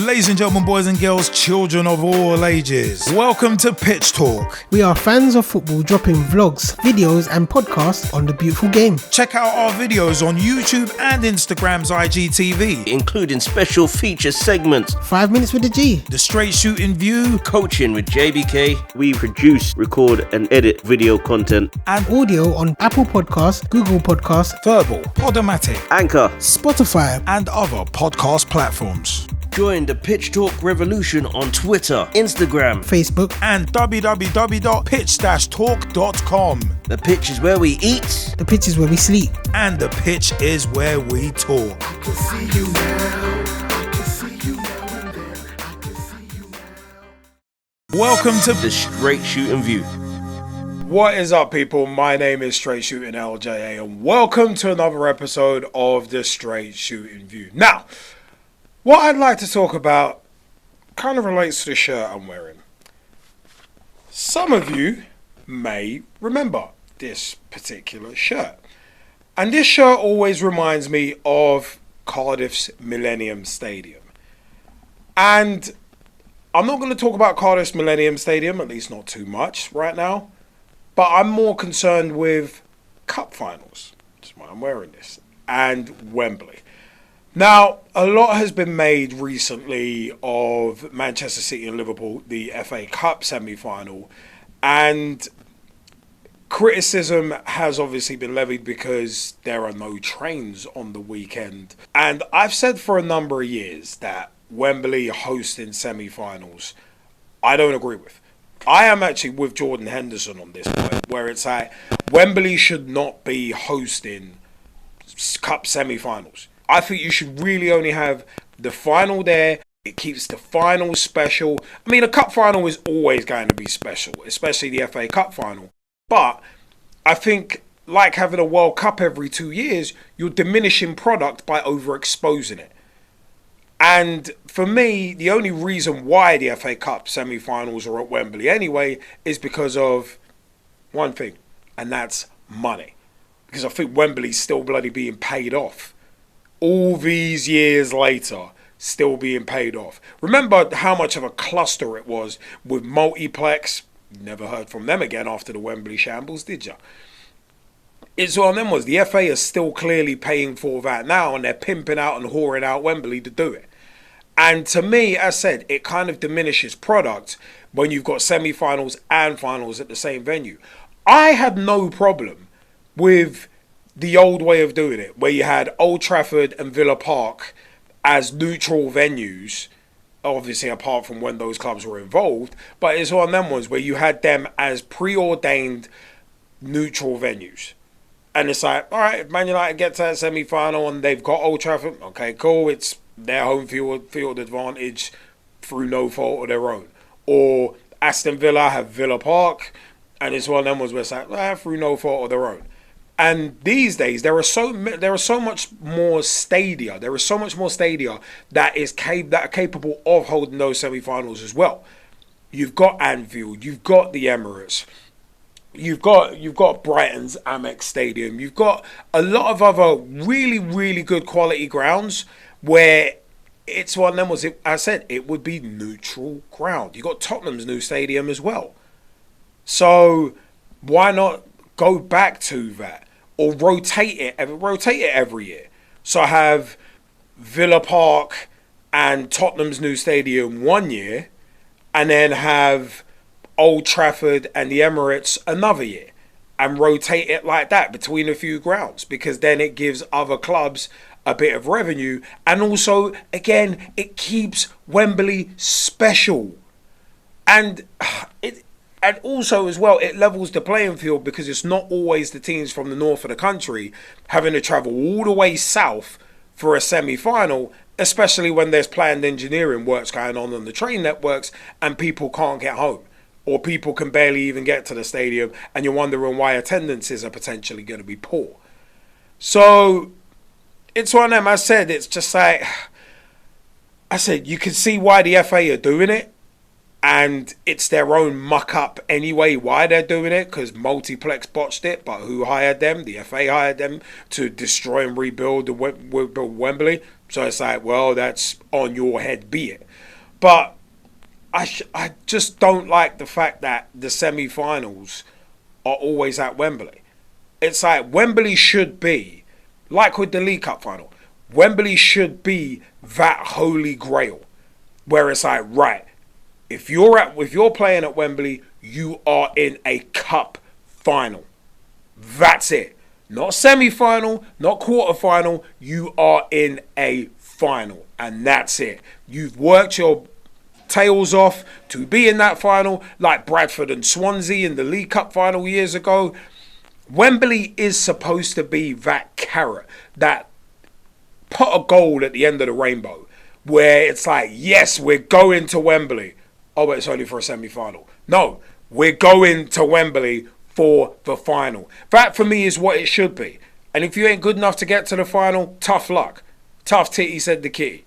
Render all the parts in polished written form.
Ladies and gentlemen, boys and girls, children of all ages, welcome to Pitch Talk. We are fans of football dropping vlogs, videos and podcasts on the beautiful game. Check out our videos on YouTube and Instagram's IGTV, including special feature segments, 5 minutes with the G, the straight shooting view, coaching with JBK. We produce, record and edit video content and audio on Apple Podcasts, Google Podcasts, Verbal, Podomatic, Anchor, Spotify and other podcast platforms. Join the Pitch Talk revolution on Twitter, Instagram, Facebook and www.pitch-talk.com. The pitch is where we eat. The pitch is where we sleep. And the pitch is where we talk. I can see you now. I can see you now and then. I can see you now. Welcome to the Straight Shootin' View. What is up, people? My name is Straight Shootin LJA, and welcome to another episode of the Straight Shootin' View. Now, what I'd like to talk about kind of relates to the shirt I'm wearing. Some of you may remember this particular shirt. And this shirt always reminds me of Cardiff's Millennium Stadium. And I'm not going to talk about Cardiff's Millennium Stadium, at least not too much right now. But I'm more concerned with cup finals. That's why I'm wearing this. And Wembley. Now, a lot has been made recently of Manchester City and Liverpool, the FA Cup semi-final, and criticism has obviously been levied because there are no trains on the weekend. And I've said for a number of years that Wembley hosting semi-finals, I don't agree with. I am actually with Jordan Henderson on this point, where it's like Wembley should not be hosting cup semi-finals. I think you should really only have the final there. It keeps the final special. I mean, a cup final is always going to be special, especially the FA Cup final. But I think, like having a World Cup every 2 years, you're diminishing product by overexposing it. And for me, the only reason why the FA Cup semi-finals are at Wembley anyway is because of one thing, and that's money. Because I think Wembley's still bloody being paid off. All these years later, still being paid off. Remember how much of a cluster it was with Multiplex? Never heard from them again after the Wembley shambles, did you? It's one of them was the FA is still clearly paying for that now, and they're pimping out and whoring out Wembley to do it. And to me, as I said, it kind of diminishes product when you've got semi-finals and finals at the same venue. I had no problem with the old way of doing it, where you had Old Trafford and Villa Park as neutral venues, obviously apart from when those clubs were involved, but it's one of them ones where you had them as preordained neutral venues. And it's like, all right, if Man United get to that semi-final and they've got Old Trafford, okay, cool, it's their home field advantage through no fault of their own. Or Aston Villa have Villa Park, and it's one of them ones where it's like, through no fault of their own. And these days, there are so much more stadia. There is so much more stadia that are capable of holding those semi-finals as well. You've got Anfield, you've got the Emirates, you've got Brighton's Amex Stadium, you've got a lot of other really, really good quality grounds where it's one of them was. I said it would be neutral ground. You got Tottenham's new stadium as well. So why not go back to that? Or rotate it every year. So I have Villa Park and Tottenham's new stadium 1 year, and then have Old Trafford and the Emirates another year, and rotate it like that between a few grounds, because then it gives other clubs a bit of revenue, and also, again, it keeps Wembley special. And also as well, it levels the playing field, because it's not always the teams from the north of the country having to travel all the way south for a semi-final, especially when there's planned engineering works going on the train networks and people can't get home, or people can barely even get to the stadium, and you're wondering why attendances are potentially going to be poor. So it's one of them. I said, it's just like, I said, you can see why the FA are doing it. And it's their own muck-up anyway, why they're doing it, because Multiplex botched it, but who hired them? The FA hired them to destroy and rebuild Wembley. So it's like, well, that's on your head, be it. But I just don't like the fact that the semi-finals are always at Wembley. It's like Wembley should be, like with the League Cup final, Wembley should be that holy grail. Where it's like, right, if you're playing at Wembley, you are in a cup final. That's it. Not semi-final, not quarter-final. You are in a final. And that's it. You've worked your tails off to be in that final, like Bradford and Swansea in the League Cup final years ago. Wembley is supposed to be that carrot, that pot of gold at the end of the rainbow, where it's like, yes, we're going to Wembley. Oh, but it's only for a semi-final. No, we're going to Wembley for the final. That, for me, is what it should be. And if you ain't good enough to get to the final, tough luck. Tough titty, said the kitty.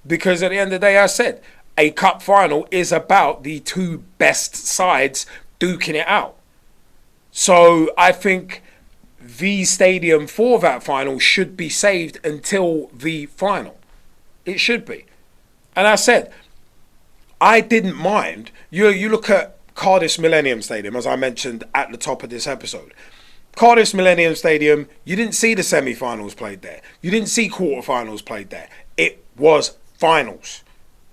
Because at the end of the day, I said, a cup final is about the two best sides duking it out. So I think the stadium for that final should be saved until the final. It should be. And I said, I didn't mind. You look at Cardiff's Millennium Stadium, as I mentioned at the top of this episode. Cardiff's Millennium Stadium, you didn't see the semi-finals played there. You didn't see quarter-finals played there. It was finals.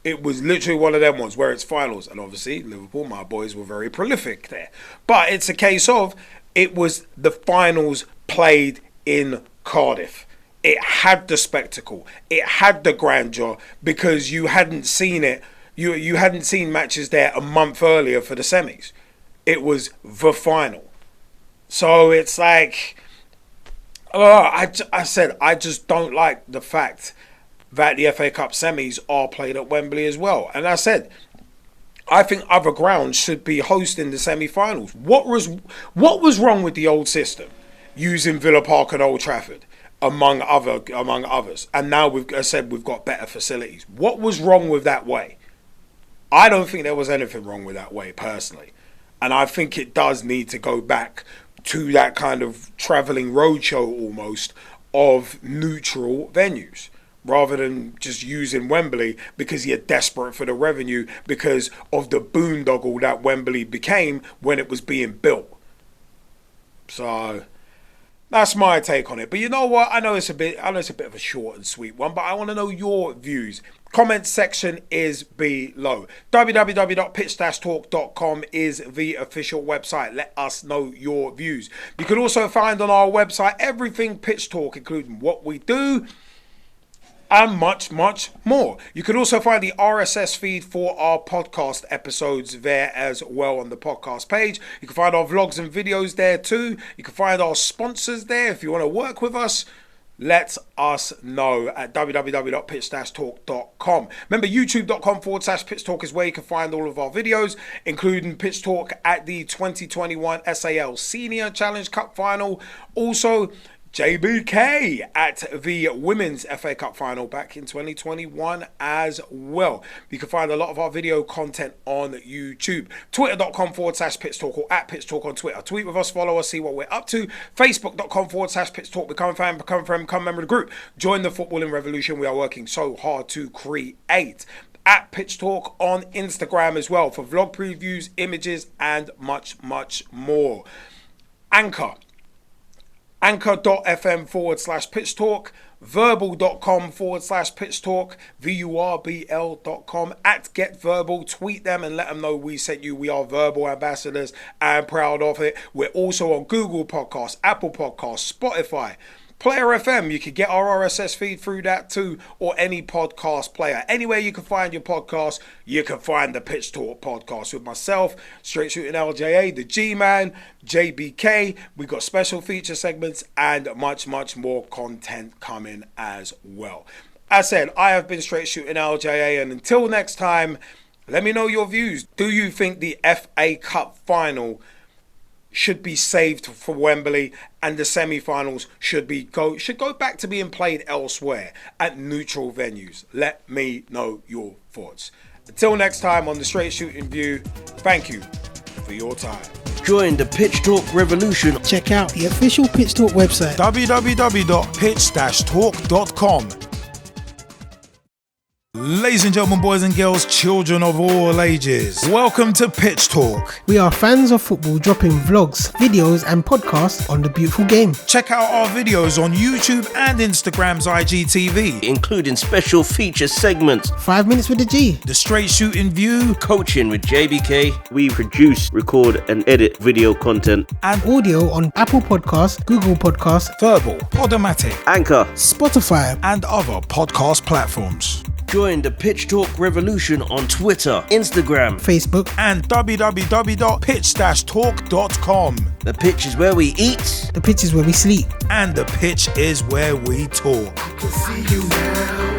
It was literally one of them ones where it's finals. And obviously, Liverpool, my boys, were very prolific there. But it's a case of, it was the finals played in Cardiff. It had the spectacle. It had the grandeur, because you hadn't seen it. You hadn't seen matches there a month earlier for the semis. It was the final. So it's like, I said, I just don't like the fact that the FA Cup semis are played at Wembley as well. And I said, I think other grounds should be hosting the semi-finals. What was wrong with the old system, using Villa Park and Old Trafford, among others? And now we've got better facilities. What was wrong with that way? I don't think there was anything wrong with that way, personally. And I think it does need to go back to that kind of travelling roadshow almost of neutral venues, rather than just using Wembley because you're desperate for the revenue because of the boondoggle that Wembley became when it was being built. So that's my take on it. But you know what? I know it's a bit of a short and sweet one, but I want to know your views. Comment section is below. www.pitch-talk.com is the official website. Let us know your views. You can also find on our website everything Pitch Talk, including what we do and much, much more. You can also find the RSS feed for our podcast episodes there as well on the podcast page. You can find our vlogs and videos there too. You can find our sponsors there. If you want to work with us, let us know at www.pitch-talk.com. Remember, youtube.com/Pitch Talk is where you can find all of our videos, including Pitch Talk at the 2021 SAL Senior Challenge Cup Final. Also, JBK at the Women's FA Cup Final back in 2021 as well. You can find a lot of our video content on YouTube. Twitter.com/Pitch Talk or at Pitch Talk on Twitter. Tweet with us, follow us, see what we're up to. Facebook.com/Pitch Talk. Become a fan, become a friend, become a member of the group. Join the footballing revolution we are working so hard to create. At Pitch Talk on Instagram as well for vlog previews, images, and much, much more. Anchor.fm/Pitch Talk, verbal.com/Pitch Talk, VURBL.com, at Get Verbal. Tweet them and let them know we sent you. We are verbal ambassadors and proud of it. We're also on Google Podcasts, Apple Podcasts, Spotify, Player FM. You can get our RSS feed through that too, or any podcast player. Anywhere you can find your podcast, you can find the Pitch Talk podcast with myself, Straight Shootin LJA, the G-Man, JBK. We've got special feature segments and much, much more content coming as well. As said, I have been Straight Shootin LJA, and until next time, let me know your views. Do you think the FA Cup final should be saved for Wembley, and the semi-finals should go back to being played elsewhere at neutral venues? Let me know your thoughts. Until next time on the Straight Shootin View, thank you for your time. Join the Pitch Talk revolution. Check out the official Pitch Talk website. www.pitch-talk.com Ladies and gentlemen, boys and girls, children of all ages, welcome to Pitch Talk. We are fans of football dropping vlogs, videos and podcasts on the beautiful game. Check out our videos on YouTube and Instagram's IGTV, including special feature segments, 5 minutes with the G, the Straight Shooting View, coaching with JBK. We produce, record and edit video content, and audio on Apple Podcasts, Google Podcasts, Verbal, Podomatic, Anchor, Spotify and other podcast platforms. Join the Pitch Talk revolution on Twitter, Instagram, Facebook, and www.pitch-talk.com. The pitch is where we eat. The pitch is where we sleep. And the pitch is where we talk. I can see you now.